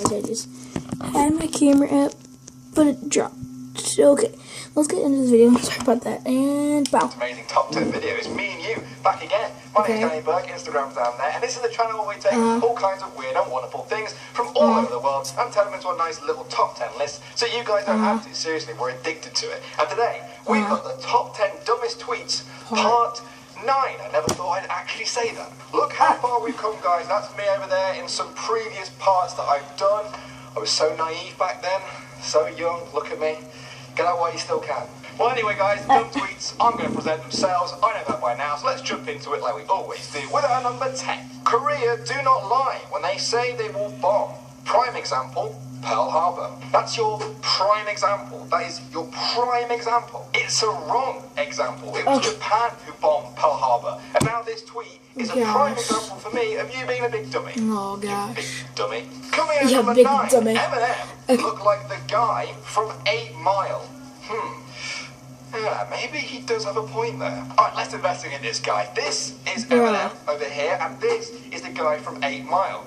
I just had my camera up, but it dropped. Okay, let's get into this video. Sorry about that. And wow. Amazing top 10 videos. Me and you back again. My name's Danny Burke. Instagram's down there, and this is the channel where we take all kinds of weird and wonderful things from all over the world and turn them into a nice little top 10 list, so you guys don't have to. Seriously, we're addicted to it. And today we've got the top 10 dumbest tweets, part 9. I never thought I'd actually say that. Look how far we've come, guys. That's me over there in some previous parts that I've done. I was so naive back then, so young. Look at me. Get out while you still can. Well, anyway, guys, dumb tweets aren't going to present themselves. I know that by now, so let's jump into it like we always do with our number 10. Korea do not lie when they say they will bomb. Prime example, Pearl Harbor. That's your prime example. That is your prime example. It's a wrong example. It was Japan who bombed Pearl Harbor. And now this tweet is a prime example for me of you being a big dummy. Oh, gosh. Big dummy. Coming in at number 9, Eminem looked like the guy from 8 Mile. Yeah, maybe he does have a point there. Alright, let's investigate this guy. This is Eminem over here, and this is the guy from 8 Mile.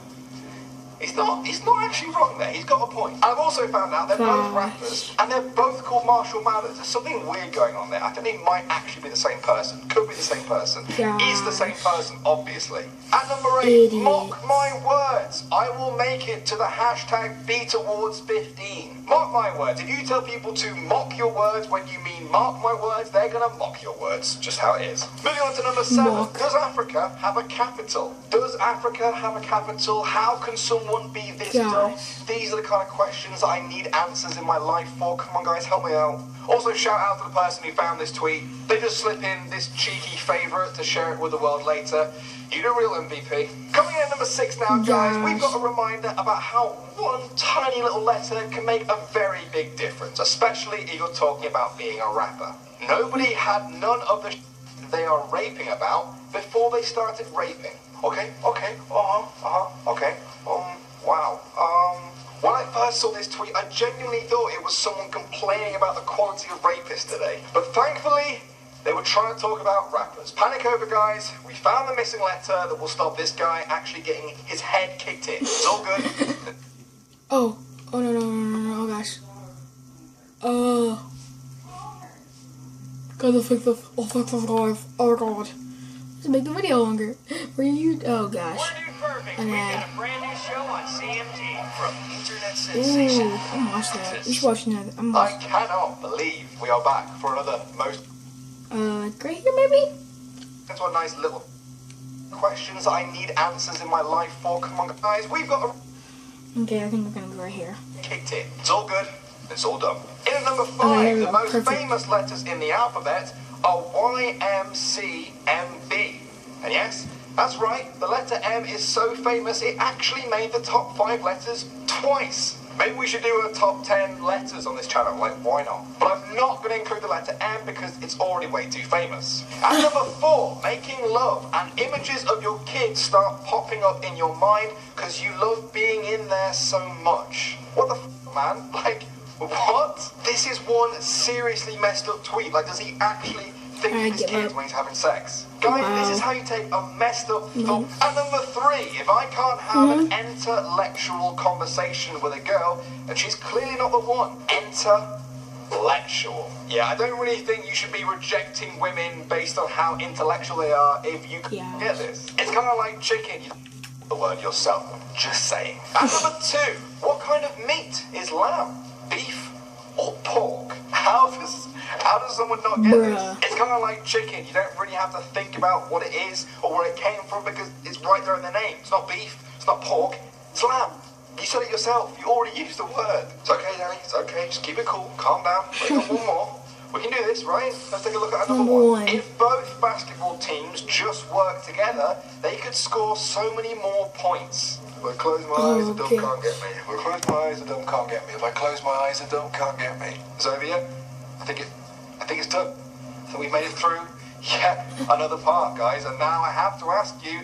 He's not actually wrong there. He's got a point. I've also found out they're both rappers, and they're both called Marshall Mathers. There's something weird going on there. I think they might actually be the same person. Could be the same person. Is the same person, obviously. At number 8, mock my words. I will make it to the hashtag Beat Awards 15. Mark my words. If you tell people to mock your words when you mean mark my words, they're gonna mock your words. Just how it is. Moving on to number 7. Does Africa have a capital? Does Africa have a capital? How can someone be this dumb? These are the kind of questions that I need answers in my life for. Come on, guys, help me out. Also, shout out to the person who found this tweet. They just slip in this cheeky favourite to share it with the world later. You're the real MVP. Coming in at number 6 now, guys, we've got a reminder about how one tiny little letter can make a very big difference, especially if you're talking about being a rapper. Nobody had none of the they are raping about before they started raping. Okay. Wow. When I first saw this tweet, I genuinely thought it was someone complaining about the quality of rapists today. But thankfully, they were trying to talk about rappers. Panic over, guys. We found the missing letter that will stop this guy actually getting his head kicked in. It's all good. Oh no, gosh. Gotta fix the life. Oh god. Let's make the video longer. Where you? Oh gosh. And we got a brand new show on CMT from internet sensation. I'm watching that. You should watch that. I cannot believe we are back for another most. Right here maybe? That's what nice little questions I need answers in my life for. Come on, guys. We've got a. Okay, I think we're gonna go right here. Kicked in. It's all good. It's all done. In at number 5, the most famous letters in the alphabet are Y, M, C, M, B. And yes, that's right. The letter M is so famous it actually made the top 5 letters twice. Maybe we should do a top 10 letters on this channel, like why not? But I'm not going to include the letter M because it's already way too famous. At number 4, making love, and images of your kids start popping up in your mind because you love being in there so much. What the f***, man? Like, what? This is one seriously messed up tweet. Like, does he actually think of his kids when he's having sex? Guys, this is how you take a messed up thought. And number 3, if I can't have an intellectual conversation with a girl, and she's clearly not the one. Intellectual. Yeah, I don't really think you should be rejecting women based on how intellectual they are if you can get this. It's kind of like chicken. You the word yourself. Just saying. And number 2, what kind of meat is lamb? Beef or pork? How does someone not get this? It's kind of like chicken. You don't really have to think about what it is or where it came from because it's right there in the name. It's not beef. It's not pork. It's lamb. You said it yourself. You already used the word. It's okay, Danny. It's okay. Just keep it cool. Calm down. We got one more. We can do this, right? Let's take a look at number 1. If both basketball teams just work together, they could score so many more points. If I close my eyes, the dumb can't get me. If I close my eyes, the dumb can't get me. If I close my eyes, the dumb can't get me. It's over yet? I think it's done. I think we've made it through yet another part, guys. And now I have to ask you,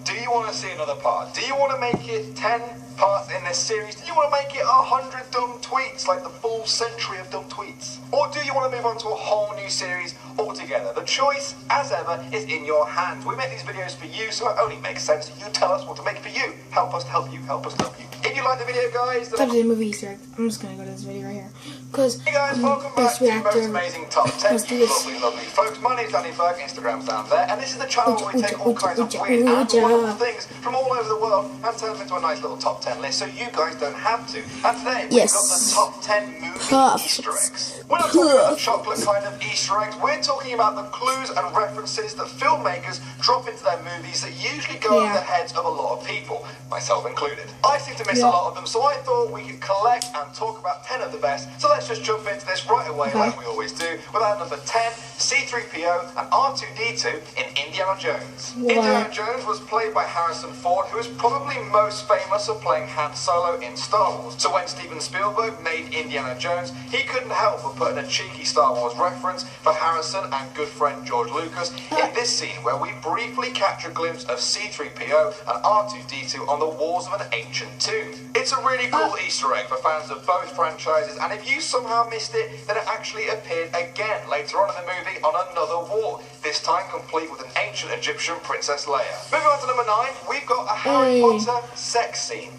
do you want to see another part? Do you want to make it 10 parts in this series? Do you want to make it 100 dumb tweets, like the full century of dumb tweets? Or do you want to move on to a whole new series altogether? The choice, as ever, is in your hands. We make these videos for you, so it only makes sense you tell us what to make for you. Help us to help you, help us to help you. If If you like the video, guys, Type in movie Easter egg. I'm just gonna go to this video right here. Because hey guys, welcome back to Most Amazing Top 10. You lovely folks. My name's Danny Ferg, Instagram's down there, and this is the channel where we take all kinds of weird and wonderful things from all over the world and turn them into a nice little top 10 list so you guys don't have to. And today, we've got the top 10 movie Easter eggs. We're not talking about the chocolate kind of Easter eggs, we're talking about the clues and references that filmmakers drop into their movies that usually go over the heads of a lot of people, myself included. I seem to miss a lot of them, so I thought we could collect and talk about 10 of the best. So let's just jump into this right away like we always do, with our number 10, C-3PO and R2-D2 in Indiana Jones. Indiana Jones was played by Harrison Ford, who is probably most famous for playing Han Solo in Star Wars. So when Steven Spielberg made Indiana Jones, he couldn't help but put in a cheeky Star Wars reference for Harrison and good friend George Lucas in this scene where we briefly catch a glimpse of C-3PO and R2-D2 on the walls of an ancient tomb. It's a really cool Easter egg for fans of both franchises, and if you somehow missed it, then it actually appeared again later on in the movie on another wall, this time complete with an ancient Egyptian Princess Leia. Moving on to number 9, we've got a Harry Potter sex scene.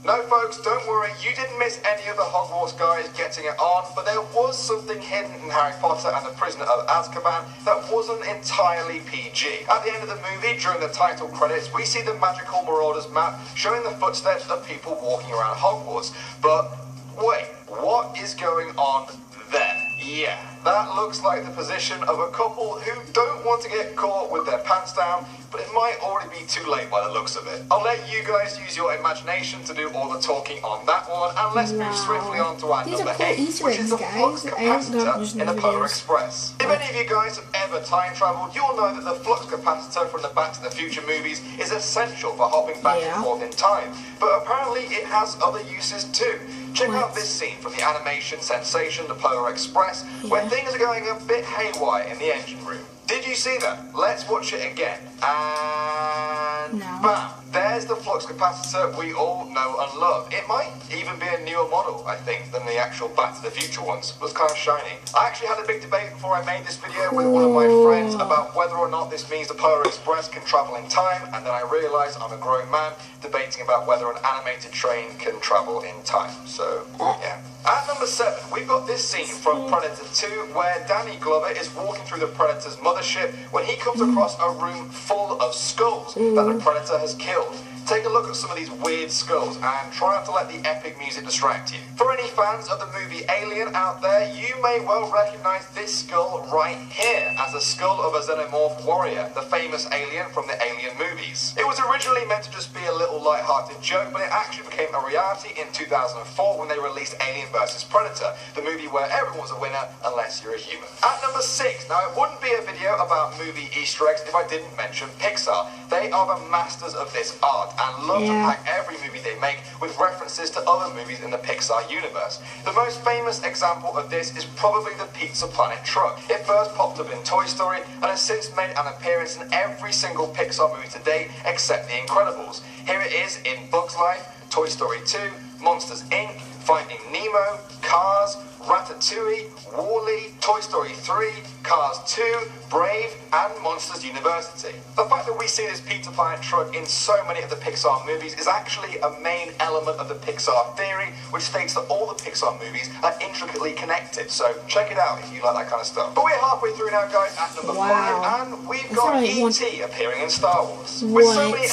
No folks, don't worry, you didn't miss any of the Hogwarts guys getting it on, but there was something hidden in Harry Potter and the Prisoner of Azkaban that wasn't entirely PG. At the end of the movie, during the title credits, we see the magical Marauders map showing the footsteps of people walking around Hogwarts. But wait, what is going on there? Yeah, that looks like the position of a couple who don't want to get caught with their pants down, but it might already be too late by the looks of it. I'll let you guys use your imagination to do all the talking on that one, and let's move swiftly on to our number 8, which is the flux capacitor in the Polar Express. If any of you guys have ever time travelled, you'll know that the flux capacitor from the Back to the Future movies is essential for hopping back and forth in time, but apparently it has other uses too. Check out this scene from the animation sensation The Polar Express, where things are going a bit haywire in the engine room. Did you see that? Let's watch it again. And bam! There's the flux capacitor we all know and love. It might even be a newer model, I think, than the actual Back to the Future ones. It was kind of shiny. I actually had a big debate before I made this video with one of my friends about whether or not this means the Polar Express can travel in time, and then I realised I'm a grown man debating about whether an animated train can travel in time. So, yeah. At number 7, we've got this scene from Predator 2 where Danny Glover is walking through the Predator's mothership when he comes across a room full of skulls that the Predator has killed. Take a look at some of these weird skulls and try not to let the epic music distract you. For any fans of the movie Alien out there, you may well recognise this skull right here as the skull of a xenomorph warrior, the famous alien from the Alien movies. It was originally meant to just be a little light-hearted joke, but it actually became a reality in 2004 when they released Alien vs Predator, the movie where everyone's a winner unless you're a human. At number 6, now it wouldn't be a video about movie Easter eggs if I didn't mention Pixar. They are the masters of this art and love to pack every movie they make with references to other movies in the Pixar universe. The most famous example of this is probably the Pizza Planet truck. It first popped up in Toy Story and has since made an appearance in every single Pixar movie to date except The Incredibles. Here it is in Bug's Life, Toy Story 2, Monsters Inc., Finding Nemo, Cars, Ratatouille, WALL-E, Toy Story 3, Cars 2, Brave, and Monsters University. The fact that we see this Pizza Planet truck in so many of the Pixar movies is actually a main element of the Pixar theory, which states that all the Pixar movies are intricately connected, so check it out if you like that kind of stuff. But we're halfway through now, guys, at number 5, and we've got E.T. appearing in Star Wars. With so many,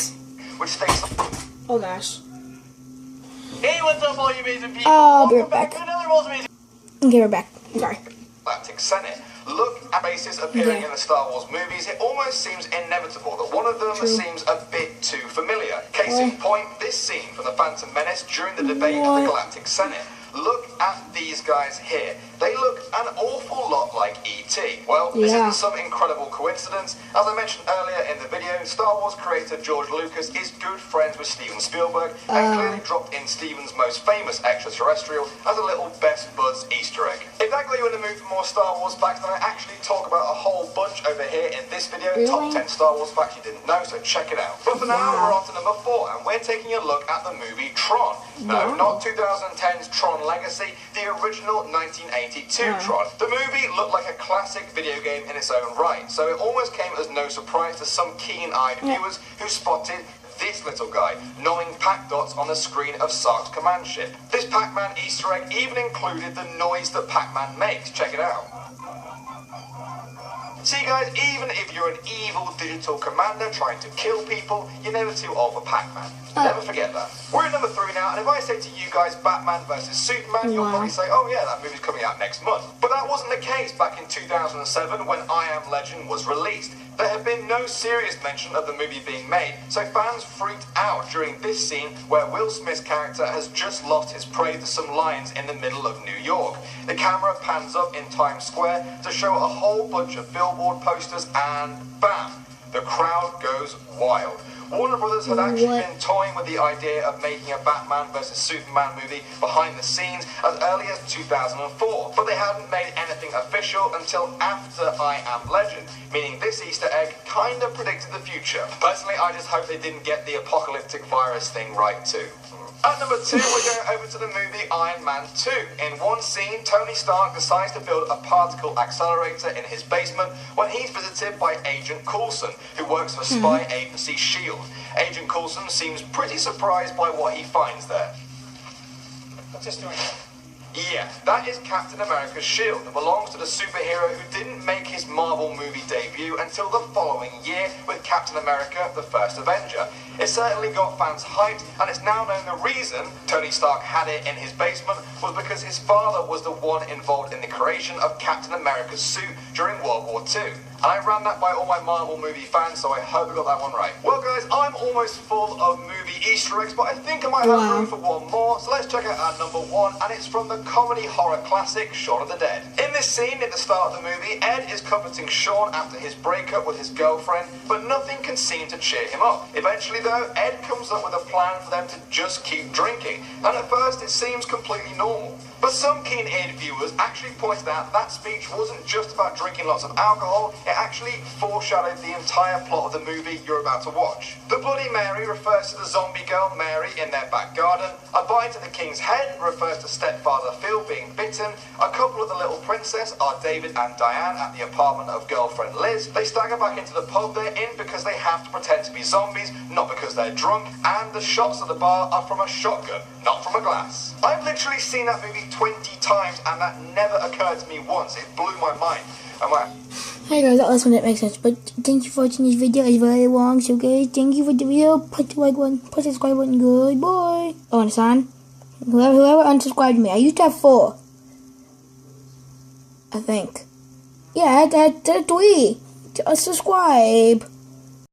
which states... Oh gosh. Hey, what's up, all you amazing people? I'll be right back. Amazing... Okay, we're back. Sorry. Galactic Senate. Look at bases appearing in the Star Wars movies. It almost seems inevitable that one of them seems a bit too familiar. Case in point, this scene from The Phantom Menace during the debate of the Galactic Senate. Look at these guys here. They look an awful lot like E.T. Well, this isn't some incredible coincidence. As I mentioned earlier in the video, Star Wars creator George Lucas is good friends with Steven Spielberg and clearly dropped in Steven's most famous extraterrestrial as a little best buds Easter egg. If that got you in the mood for more Star Wars facts, then I actually talk about a whole bunch over here in this video, top 10 Star Wars facts you didn't know, so check it out. But for now, we're on to number 4, and we're taking a look at the movie Tron. No, not 2010's Tron Legacy, the original 1982 Tron. The movie looked like a classic video game in its own right, so it almost came as no surprise to some keen-eyed viewers who spotted this little guy, gnawing pack dots on the screen of Sark's command ship. This Pac-Man Easter egg even included the noise that Pac-Man makes. Check it out. See guys, even if you're an evil digital commander trying to kill people, you're never too old for Pac-Man. Never forget that. We're at number 3 now, and if I say to you guys Batman vs Superman, you'll probably say, oh yeah, that movie's coming out next month. But that wasn't the case back in 2007 when I Am Legend was released. There had been no serious mention of the movie being made, so fans freaked out during this scene where Will Smith's character has just lost his prey to some lions in the middle of New York. The camera pans up in Times Square to show a whole bunch of billboard posters, and bam, the crowd goes wild. Warner Brothers had actually been toying with the idea of making a Batman vs Superman movie behind the scenes as early as 2004, but they hadn't made anything official until after I Am Legend, meaning this Easter egg kind of predicted the future. Personally, I just hope they didn't get the apocalyptic virus thing right too. At number 2, we're going over to the movie Iron Man 2. In one scene, Tony Stark decides to build a particle accelerator in his basement when he's visited by Agent Coulson, who works for spy agency S.H.I.E.L.D. Agent Coulson seems pretty surprised by what he finds there. What's this doing here? Yeah, that is Captain America's shield that belongs to the superhero who didn't make his Marvel movie debut until the following year with Captain America: The First Avenger. It certainly got fans hyped, and it's now known the reason Tony Stark had it in his basement was because his father was the one involved in the creation of Captain America's suit during World War II. And I ran that by all my Marvel movie fans, so I hope I got that one right. Well guys, I'm almost full of movie Easter eggs, but I think I might have room for one more, so let's check out our number 1, and it's from the comedy horror classic Shaun of the Dead. In this scene at the start of the movie, Ed is comforting Shaun after his breakup with his girlfriend, but nothing can seem to cheer him up. Eventually though, Ed comes up with a plan for them to just keep drinking, and at first it seems completely normal. But some keen-eared viewers actually pointed out that speech wasn't just about drinking lots of alcohol, it actually foreshadowed the entire plot of the movie you're about to watch. The Bloody Mary refers to the zombie girl Mary in their back garden, a bite to the king's head refers to stepfather Phil being bitten, a couple of the little princess are David and Diane at the apartment of girlfriend Liz, they stagger back into the pub they're in because they have to pretend to be zombies, not because they're drunk, and the shots at the bar are from a shotgun, not from a glass. I've literally seen that movie 20 times and that never occurred to me once. It blew my mind. Hey guys, that last one didn't make sense, but thank you for watching this video. It's very long, so guys, thank you for the video. Put the like button, put the subscribe button. Goodbye. Oh, and son, whoever unsubscribed me, I used to have 4. I think. Yeah, I had 3 to subscribe.